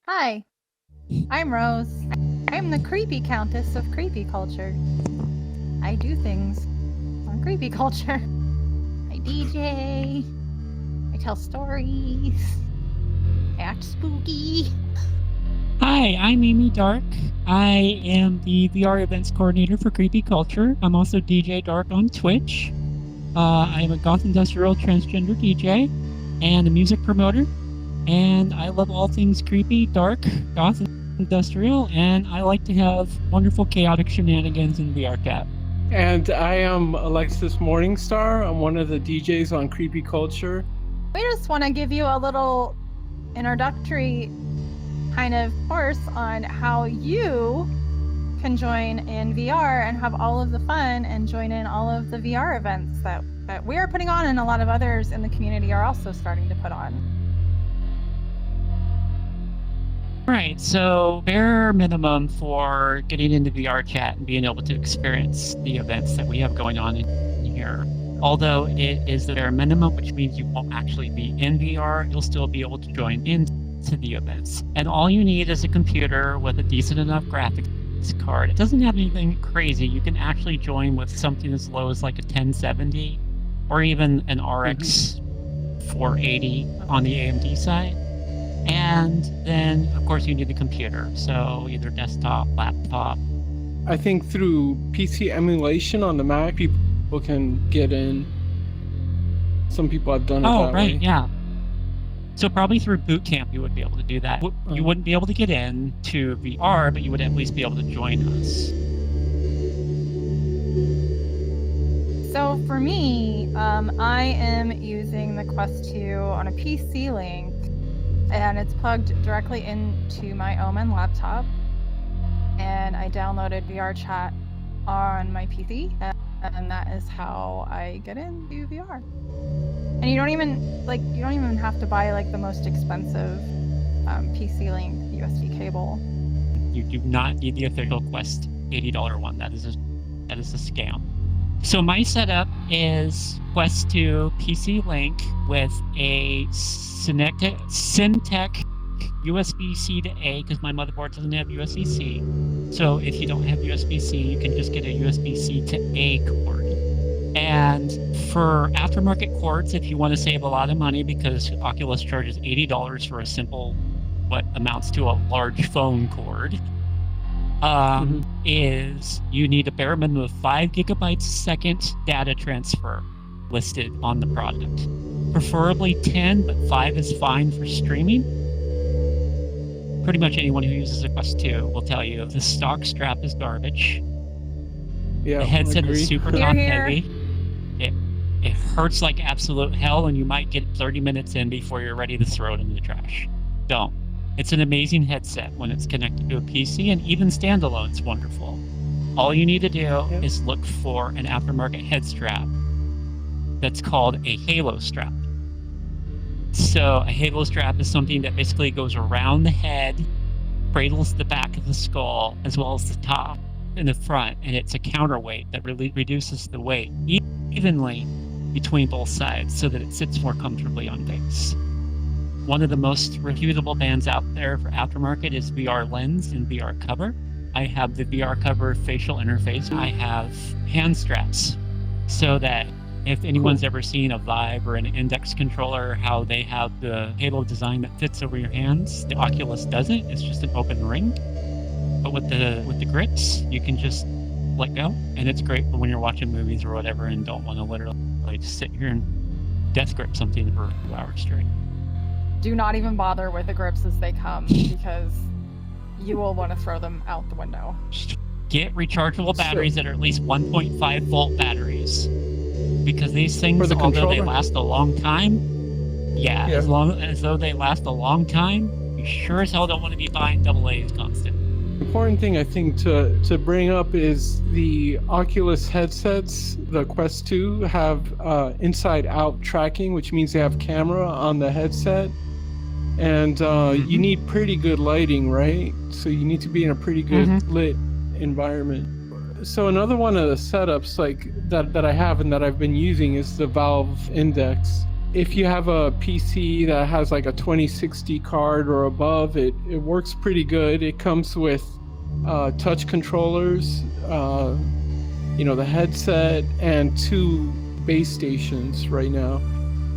Hi, I'm Rose. I'm the creepy countess of creepy culture. I do things on creepy culture. I DJ, I tell stories, I act spooky. Hi, I'm AimeeDarke. I am the VR events coordinator for Creepy Culture. I'm also DJ Dark on Twitch. I am a goth industrial transgender DJ and a music promoter. And I love all things creepy, dark, goth, industrial, and I like to have wonderful chaotic shenanigans in VRChat. And I am Alexis Morningstar. I'm one of the DJs on Creepy Culture. We just want to give you a little introductory kind of course on how you can join in VR and have all of the fun and join in all of the VR events that we are putting on and a lot of others in the community are also starting to put on. Right, so bare minimum for getting into VRChat and being able to experience the events that we have going on in here. Although it is the bare minimum, which means you won't actually be in VR, you'll still be able to join into the events. And all you need is a computer with a decent enough graphics card. It doesn't have anything crazy. You can actually join with something as low as like a 1070 or even an RX 480 on the AMD side. And then, of course, you need a computer. So either desktop, laptop. I think through PC emulation on the Mac, people can get in. Some people have done it that way. Yeah. So probably through boot camp, you would be able to do that. You wouldn't be able to get in to VR, but you would at least be able to join us. So for me, I am using the Quest 2 on a PC link. And it's plugged directly into my Omen laptop. And I downloaded VRChat on my PC. And that is how I get into VR. And you don't even have to buy like the most expensive PC link USB cable. You do not need the official Quest $80 one. That is a scam. So my setup is Quest 2 PC link with a Syntec USB-C to A because my motherboard doesn't have USB-C. So if you don't have USB-C, you can just get a USB-C to A cord. And for aftermarket cords, if you want to save a lot of money, because Oculus charges $80 for a simple, what amounts to a large phone cord, is you need a bare minimum of 5 gigabytes a second data transfer listed on the product. Preferably 10, but 5 is fine for streaming. Pretty much anyone who uses a Quest 2 will tell you the stock strap is garbage. Yeah, the headset is super top heavy. It hurts like absolute hell, and you might get 30 minutes in before you're ready to throw it in the trash. Don't. It's an amazing headset when it's connected to a PC, and even standalone is wonderful. All you need to do is look for an aftermarket head strap that's called a halo strap. So a halo strap is something that basically goes around the head, cradles the back of the skull, as well as the top and the front, and it's a counterweight that really reduces the weight evenly between both sides so that it sits more comfortably on base. One of the most reputable bands out there for aftermarket is VR Lens and VR Cover. I have the VR Cover facial interface. I have hand straps so that if anyone's ever seen a Vive or an Index controller, how they have the halo design that fits over your hands, the Oculus doesn't. It's just an open ring. But with the grips, you can just let go, and it's great for when you're watching movies or whatever and don't want to literally just sit here and death grip something for 2 hours straight. Do not even bother with the grips as they come because you will want to throw them out the window. Get rechargeable batteries that are at least 1.5 volt batteries, because these things, although they last a long time, as long as though they last a long time, you sure as hell don't want to be buying AA's constant. Important thing I think to bring up is the Oculus headsets, the Quest 2, have inside-out tracking, which means they have camera on the headset. And you need pretty good lighting, right? So you need to be in a pretty good lit environment. So another one of the setups like that I have and that I've been using is the Valve Index. if you have a PC that has like a 2060 card or above, it works pretty good. It comes with touch controllers, the headset, and 2 base stations right now.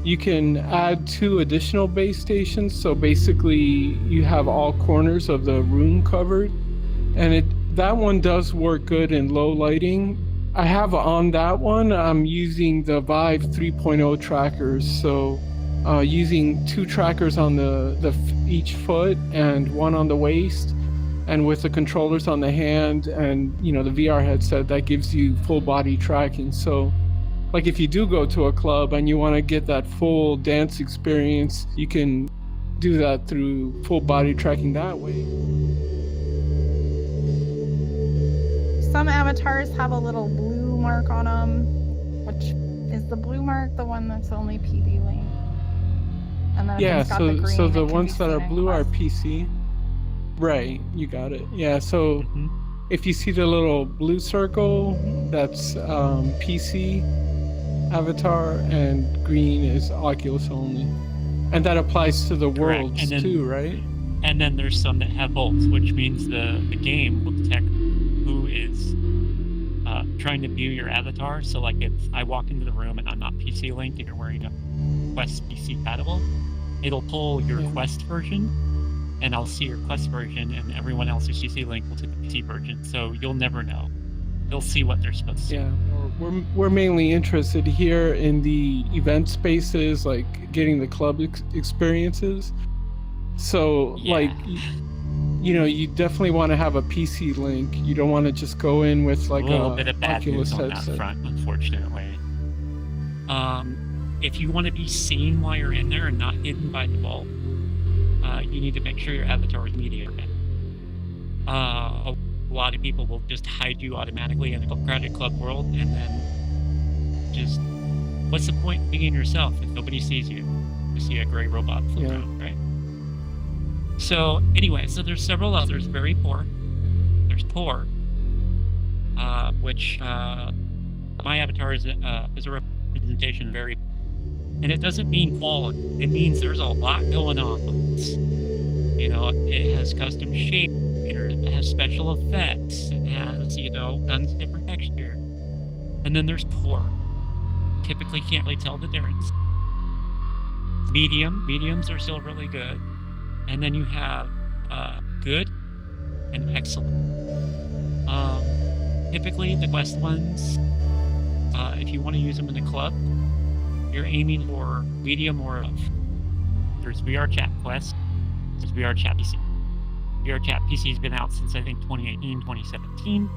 You can add 2 additional base stations, so basically you have all corners of the room covered, and that one does work good in low lighting. I have on that one, I'm using the Vive 3.0 trackers, so using 2 trackers on each foot and 1 on the waist, and with the controllers on the hand and the VR headset, that gives you full body tracking. So like if you do go to a club and you want to get that full dance experience, you can do that through full body tracking that way. Some avatars have a little blue mark on them, which is the blue mark the one that's only PD link? And then Yeah, it's got the green, so it the can ones be that are seen in blue are Quest. PC. Right, you got it. Yeah, so if you see the little blue circle, that's PC avatar, and green is Oculus only. And that applies to the Correct. worlds And then- too, right? And then there's some that have both, which means the game will detect who is trying to view your avatar. So like if I walk into the room and I'm not PC linked and you're wearing a Quest PC compatible, it'll pull your Quest version, and I'll see your Quest version, and everyone else who's PC linked will see the PC version. So you'll never know. They'll see what they're supposed to see. Yeah, we're mainly interested here in the event spaces, like getting the club experiences. So like, you definitely want to have a PC link. You don't want to just go in with like a little bit of bad Oculus news on headset. that front, unfortunately. If you want to be seen while you're in there and not hidden by the wall, you need to make sure your avatar is media ready. A lot of people will just hide you automatically in a crowded club world, and then just, what's the point of being yourself if nobody sees you? You see a gray robot float around, right? So anyway, so there's several others. Very poor. There's poor, which my avatar is a representation of very, and it doesn't mean quality. It means there's a lot going on with this. It has custom shape. It has special effects. It has, tons of different texture. And then there's poor. Typically can't really tell the difference. Mediums are still really good. And then you have good and excellent. Typically the Quest ones, if you want to use them in a club, you're aiming for medium or above. There's VRChat Quest. There's VRChat PC. VRChat PC has been out since I think 2018, 2017.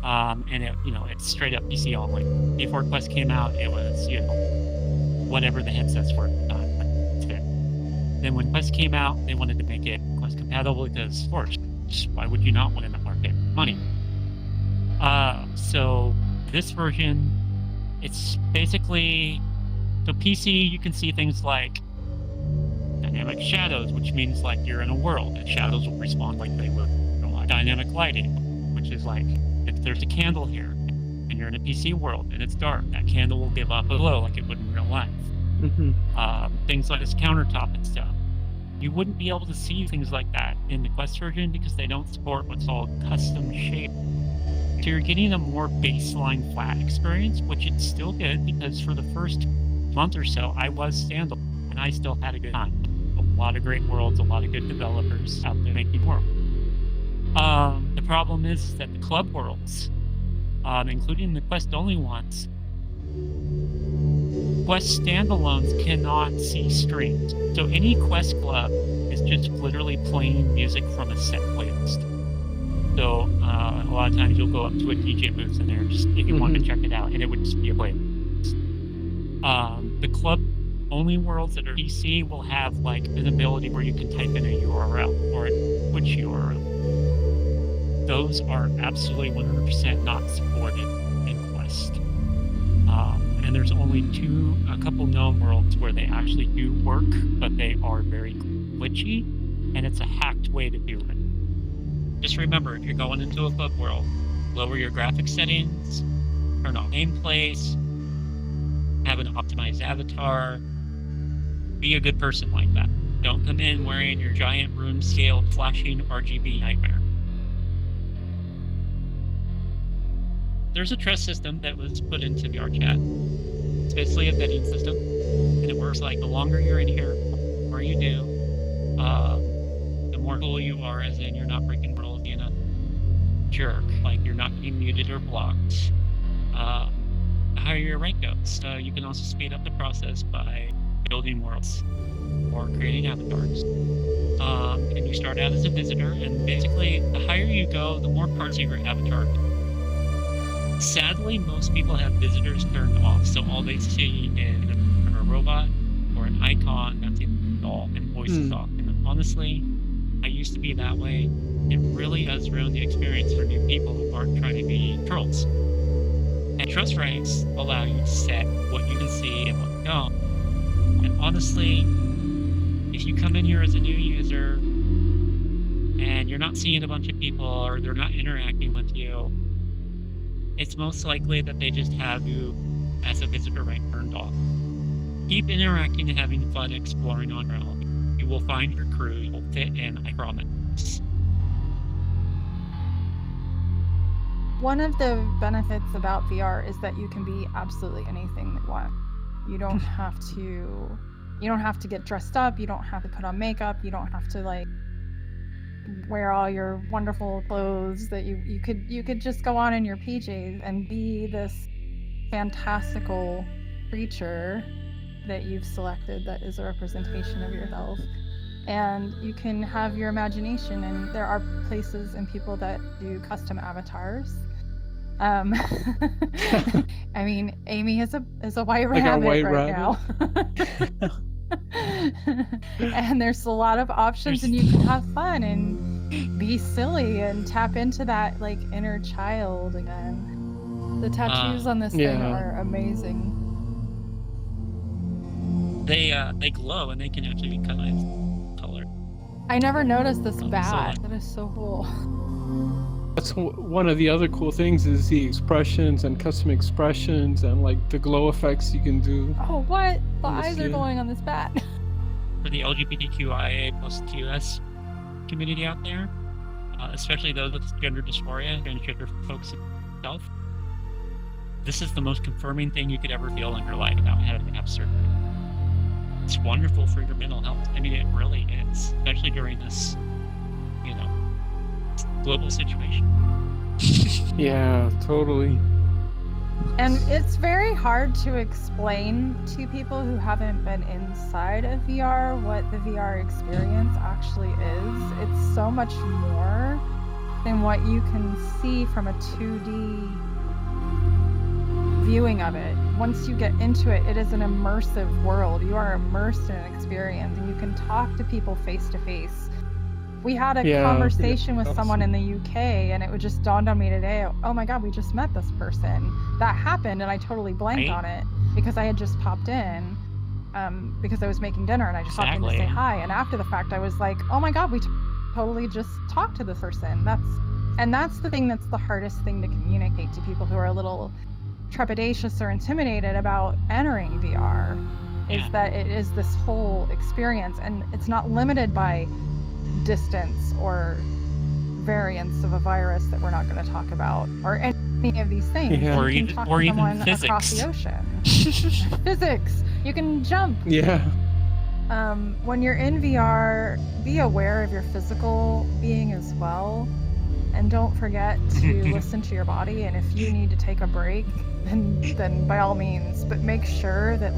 And it's straight up PC only. Before Quest came out, it was, whatever the headsets were at the time. Then when Quest came out, they wanted to make it Quest compatible because, of course, why would you not want in the market? Money. So this version, it's basically, so PC, you can see things like dynamic shadows, which means like you're in a world, and shadows will respond like they would. Dynamic lighting, which is like if there's a candle here and you're in a PC world and it's dark, that candle will give off a glow like it would in real life. Things like this countertop and stuff. You wouldn't be able to see things like that in the Quest version because they don't support what's called custom shape. So you're getting a more baseline flat experience, which it's still good because for the first month or so, I was standalone and I still had a good time. A lot of great worlds, a lot of good developers out there making worlds. The problem is that the club worlds, including the Quest only ones, Quest standalones cannot see streams. So any Quest club is just literally playing music from a set playlist. So a lot of times you'll go up to a DJ booth in there just if you want to check it out, and it would just be a playlist. The club only worlds that are PC will have like an ability where you can type in a URL or a Twitch URL. Those are absolutely 100% not supported in Quest. And there's only a couple known worlds where they actually do work, but they are very glitchy, and it's a hacked way to do it. Just remember, if you're going into a club world, lower your graphics settings, turn off nameplates, have an optimized avatar, Be a good person like that. Don't come in wearing your giant room-scale flashing RGB nightmare. There's a trust system that was put into VRChat. It's basically a vetting system, and it works like the longer you're in here, the more you do, the more cool you are, as in you're not breaking rules, being a jerk, like you're not being muted or blocked. The higher your rank goes. You can also speed up the process by building worlds or creating avatars. And you start out as a visitor, and basically, the higher you go, the more parts of your avatar. Sadly, most people have visitors turned off, so all they see is a robot or an icon that's in all and voices off. And honestly, I used to be that way. It really does ruin the experience for new people who aren't trying to be trolls. And trust ranks allow you to set what you can see and what you don't. And honestly, if you come in here as a new user and you're not seeing a bunch of people or they're not interacting with you, it's most likely that they just have you as a visitor rank turned off. Keep interacting and having fun exploring on your own. You will find your crew, you will fit in, I promise. One of the benefits about VR is that you can be absolutely anything that you want. You don't have to get dressed up, you don't have to put on makeup, you don't have to like wear all your wonderful clothes. That you could just go on in your PJs and be this fantastical creature that you've selected that is a representation of yourself. And you can have your imagination, and there are places and people that do custom avatars. I mean, Aimee is a white rabbit right now. And there's a lot of options, and you can have fun and be silly and tap into that like inner child again. The tattoos on this thing are amazing. They glow, and they can actually be color. I never noticed this bat. That is so cool. That's one of the other cool things is the expressions and custom expressions and like the glow effects you can do. Oh, what? The eyes are glowing on this bat. For the LGBTQIA plus QS community out there, especially those with gender dysphoria, transgender folks itself, this is the most confirming thing you could ever feel in your life about having to have surgery. It's wonderful for your mental health. I mean, it really is, especially during this, global situation. Yeah, totally. And it's very hard to explain to people who haven't been inside of VR what the VR experience actually is. It's so much more than what you can see from a 2D viewing of it. Once you get into it, it is an immersive world. You are immersed in an experience, and you can talk to people face to face. We had a conversation with someone in the UK, and it just dawned on me today, oh my god, we just met this person. That happened, and I totally blanked on it because I had just popped in because I was making dinner, and I just popped in to say hi. And after the fact, I was like, oh my god, we totally just talked to this person. That's the thing that's the hardest thing to communicate to people who are a little trepidatious or intimidated about entering VR, is that it is this whole experience, and it's not limited by distance or variants of a virus that we're not going to talk about, or any of these things. Yeah. Or even physics. Across the ocean. Physics. You can jump. Yeah. When you're in VR, be aware of your physical being as well, and don't forget to listen to your body. And if you need to take a break, then by all means, but make sure that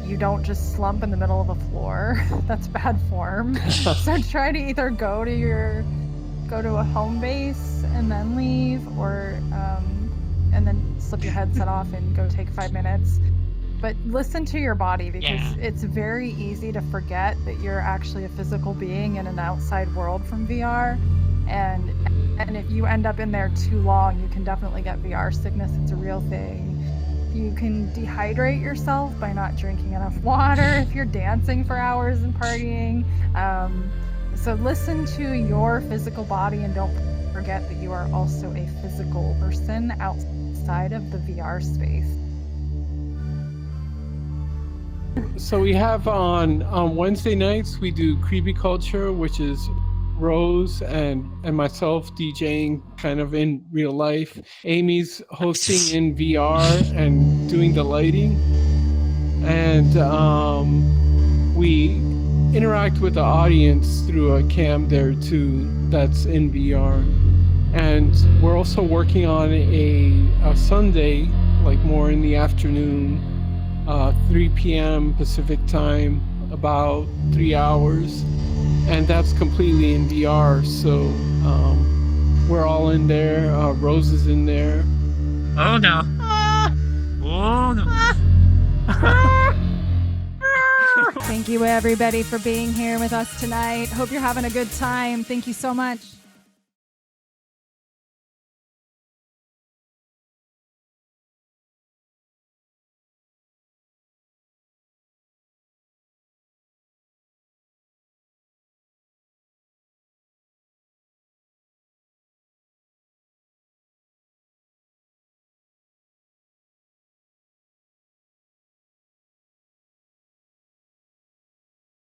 you don't just slump in the middle of a floor. That's bad form. So try to either go to a home base and then leave, or and then slip your headset off and go take 5 minutes. But listen to your body, because it's very easy to forget that you're actually a physical being in an outside world from VR. And if you end up in there too long, you can definitely get VR sickness. It's a real thing. You can dehydrate yourself by not drinking enough water if you're dancing for hours and partying. So listen to your physical body, and don't forget that you are also a physical person outside of the VR space. So we have on Wednesday nights we do Creepy Culture, which is Rose and myself DJing kind of in real life. Aimee's hosting in VR and doing the lighting. And we interact with the audience through a cam there too that's in VR. And we're also working on a Sunday, like more in the afternoon, 3 p.m. Pacific time, about 3 hours. And that's completely in VR. So we're all in there. Rose is in there. Oh no. Oh no. Thank you, everybody, for being here with us tonight. Hope you're having a good time. Thank you so much.